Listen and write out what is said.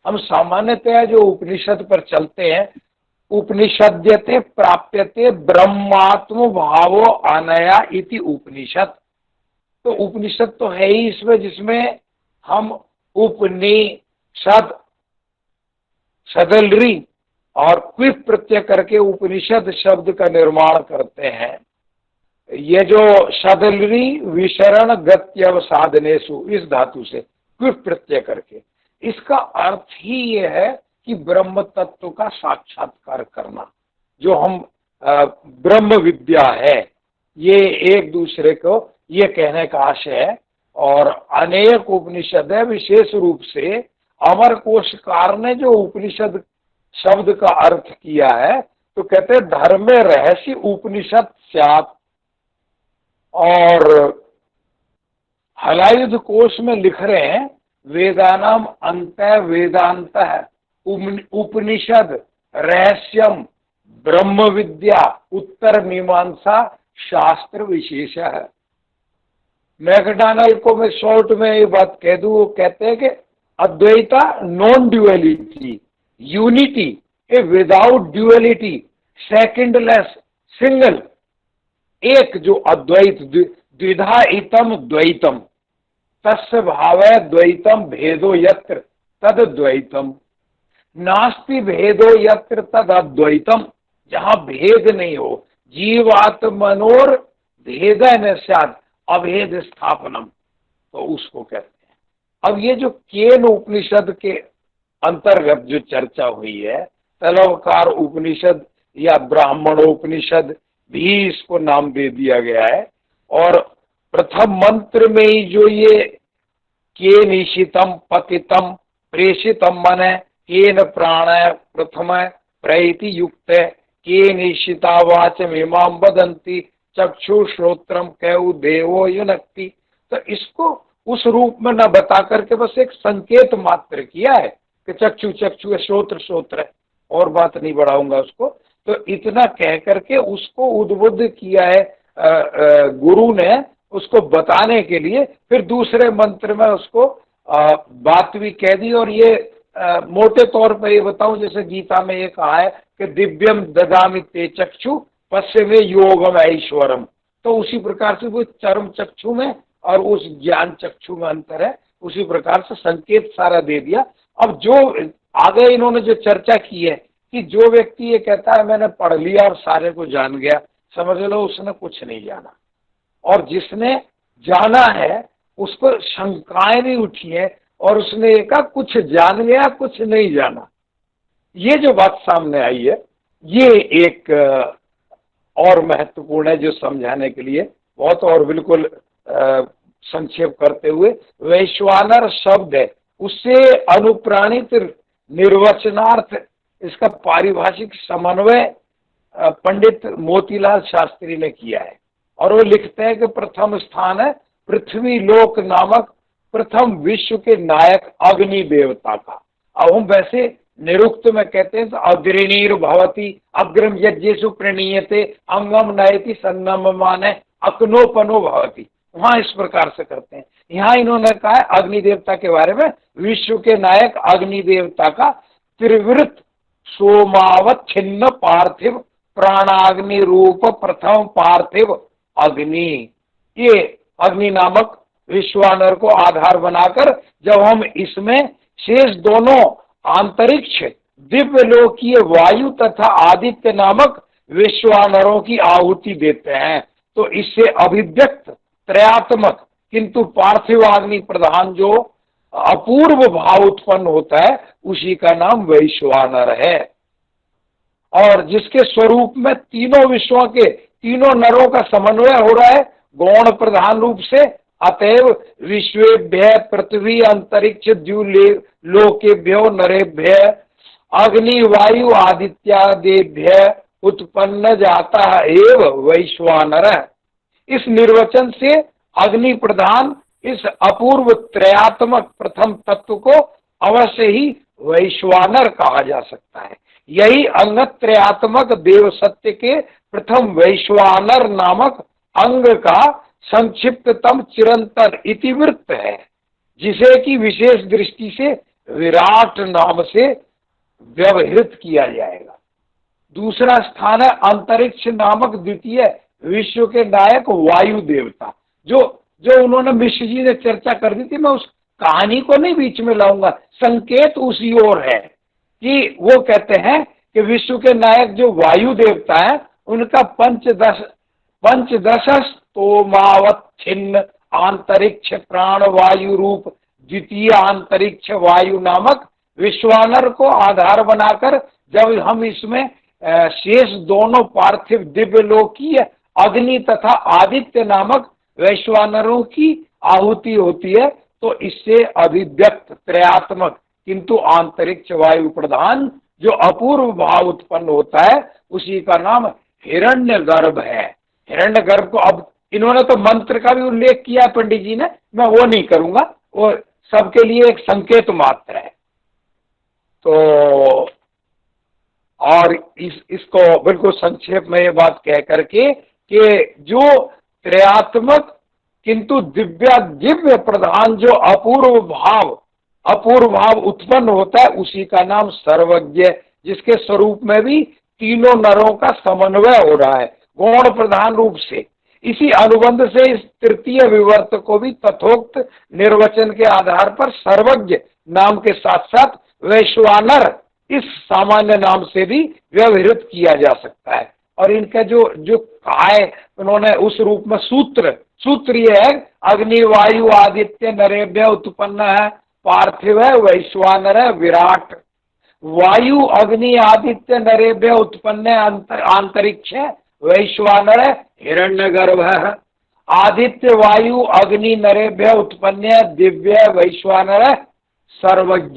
हम सामान्यतया जो उपनिषद पर चलते हैं, उपनिषद्यते प्राप्यते ब्रह्मात्म भावो अनया इति उपनिषद। तो उपनिषद तो है ही इसमें, जिसमें हम उपनिषद सदलरी और क्विप प्रत्यय करके उपनिषद शब्द का निर्माण करते हैं। ये जो सदलरी विशरण गत्यवसाधनेसु, इस धातु से क्विप प्रत्यय करके, इसका अर्थ ही ये है कि ब्रह्म तत्व का साक्षात्कार करना, जो हम ब्रह्म विद्या है, ये एक दूसरे को ये कहने का आशय है। और अनेक उपनिषद है, विशेष रूप से अमर कोशकार ने जो उपनिषद शब्द का अर्थ किया है, तो कहते हैं धर्मे रहस्य उपनिषद स्यात्। और हलायुध कोश में लिख रहे हैं वेदानाम अंत वेदांत उपनिषद रहस्यम ब्रह्म विद्या उत्तर मीमांसा शास्त्र विशेष है। मैकडॉनल्ड को मैं शॉर्ट में ये बात कह दूं, वो कहते हैं कि अद्वैता नॉन ड्यूअलिटी, यूनिटी ए विदाउट ड्यूअलिटी, सेकंडलेस, सिंगल, एक जो अद्वैत, द्विधा इतम द्वैतम तस्य भावै द्वैतम भेदो यत्र तद द्वैतम, नास्ति भेदो यत्र तद अद्वैतम, जहां भेद नहीं हो, जीवात्मनोर भेदन स्यात् अभेद स्थापनम, तो उसको कहते हैं। अब ये जो केन उपनिषद के अंतर्गत जो चर्चा हुई है, तलवकार उपनिषद या ब्राह्मणोपनिषद भी इसको नाम दे दिया गया है। और प्रथम मंत्र में ही जो ये के निशितम पतितम प्रेषितम मन केन प्राण प्रथम प्रैति युक्त के निशितावाच इमाम वदंती चक्षु श्रोत्रम कैउ देवो युनक्ति। तो इसको उस रूप में न बता करके बस एक संकेत मात्र किया है कि चक्षु चक्षु है, श्रोत्र श्रोत्र है, और बात नहीं बढ़ाऊंगा उसको। तो इतना कह करके उसको उद्बुद्ध किया है गुरु ने, उसको बताने के लिए। फिर दूसरे मंत्र में उसको बात भी कह दी। और ये मोटे तौर पर ये बताऊं, जैसे गीता में ये कहा है कि दिव्यम ददामि ते चक्षु पश्य में योगम ऐश्वरम, तो उसी प्रकार से वो चरम चक्षु में और उस ज्ञान चक्षु में अंतर है, उसी प्रकार से संकेत सारा दे दिया। अब जो आगे इन्होंने जो चर्चा की है कि जो व्यक्ति ये कहता है मैंने पढ़ लिया और सारे को जान गया, समझ लो उसने कुछ नहीं जाना। और जिसने जाना है उसको शंकाएं नहीं उठी है, और उसने कहा कुछ जान गया कुछ नहीं जाना। ये जो बात सामने आई है, ये एक और महत्वपूर्ण है, जो समझाने के लिए बहुत, और बिल्कुल संक्षेप करते हुए, वैश्वानर शब्द है, उससे अनुप्राणित निर्वचनार्थ इसका पारिभाषिक समन्वय पंडित मोतीलाल शास्त्री ने किया है। और वो लिखते हैं कि प्रथम स्थान है पृथ्वी लोक नामक प्रथम विश्व के नायक अग्नि देवता का। अब हम वैसे निरुक्त में कहते हैं तो अग्रणीर भवती अग्रम यज्ञेषु प्रणीयते अंगम नयति संगम माने अकनोपनो भवती, वहां इस प्रकार से करते हैं। यहाँ इन्होंने कहा है अग्नि देवता के बारे में, विश्व के नायक अग्नि देवता का त्रिवृत सोमावत छिन्न पार्थिव प्राणाग्नि रूप प्रथम पार्थिव अग्नि, ये अग्नि नामक विश्वानर को आधार बनाकर जब हम इसमें शेष दोनों अंतरिक्ष दिव्य लोकीय वायु तथा आदित्य नामक विश्वानरों की आहुति देते हैं, तो इससे अभिव्यक्त त्रयात्मक किंतु पार्थिव अग्नि प्रधान जो अपूर्व भाव उत्पन्न होता है, उसी का नाम वैश्वानर है। और जिसके स्वरूप में तीनों विश्वों के तीनों नरों का समन्वय हो रहा है गौण प्रधान रूप से, अतएव विश्वेभ्य पृथ्वी अंतरिक्ष द्युलोकेभ्यो नरेभ्य अग्नि वायु आदित्यादेभ्य उत्पन्न जाता एव वैश्वानर। इस निर्वचन से अग्नि प्रधान इस अपूर्व त्रयात्मक प्रथम तत्व को अवश्य ही वैश्वानर कहा जा सकता है। यही अंगत्रयात्मक देव सत्य के प्रथम वैश्वानर नामक अंग का संक्षिप्ततम चिरंतन इतिवृत्त है, जिसे कि विशेष दृष्टि से विराट नाम से व्यवहृत किया जाएगा। दूसरा स्थान है अंतरिक्ष नामक द्वितीय विश्व के नायक वायु देवता। जो जो उन्होंने मिश्र जी ने चर्चा कर दी थी, मैं उस कहानी को नहीं बीच में लाऊंगा, संकेत उसी ओर है कि वो कहते हैं कि विश्व के नायक जो वायु देवता है, उनका पंचदश स्तोमावच्छिन्न आंतरिक्ष प्राण वायु रूप द्वितीय अंतरिक्ष वायु नामक विश्वानर को आधार बनाकर जब हम इसमें शेष दोनों पार्थिव दिव्य लोकीय अग्नि तथा आदित्य नामक वैश्वानरों की आहुति होती है, तो इससे अभिव्यक्त त्रयात्मक किंतु आंतरिक्ष वायु प्रधान जो अपूर्व भाव उत्पन्न होता है, उसी का नाम हिरण्यगर्भ है। हिरण्यगर्भ को अब इन्होंने तो मंत्र का भी उल्लेख किया पंडित जी ने, मैं वो नहीं करूंगा, वो सबके लिए एक संकेत मात्र है। तो और इसको बिल्कुल संक्षेप में ये बात कह करके कि जो त्रयात्मक किंतु दिव्य प्रधान जो अपूर्व भाव उत्पन्न होता है, उसी का नाम सर्वज्ञ, जिसके स्वरूप में भी तीनों नरों का समन्वय हो रहा है गौण प्रधान रूप से। इसी अनुबंध से इस तृतीय विवर्त को भी तथोक्त निर्वचन के आधार पर सर्वज्ञ नाम के साथ साथ वैश्वानर इस सामान्य नाम से भी व्यवहृत किया जा सकता है। और इनका जो काय उन्होंने उस रूप में सूत्र ये है, अग्नि वायु आदित्य नरेभ्य उत्पन्न है, पार्थिव है, वैश्वानर है, विराट। वायु अग्नि आदित्य नरेभ्य उत्पन्न है, आंतरिक्ष है, वैश्वानर है, हिरण्यगर्भ है। आदित्य वायु अग्नि नरेभ्य उत्पन्न है, दिव्य वैश्वानर है, सर्वज्ञ।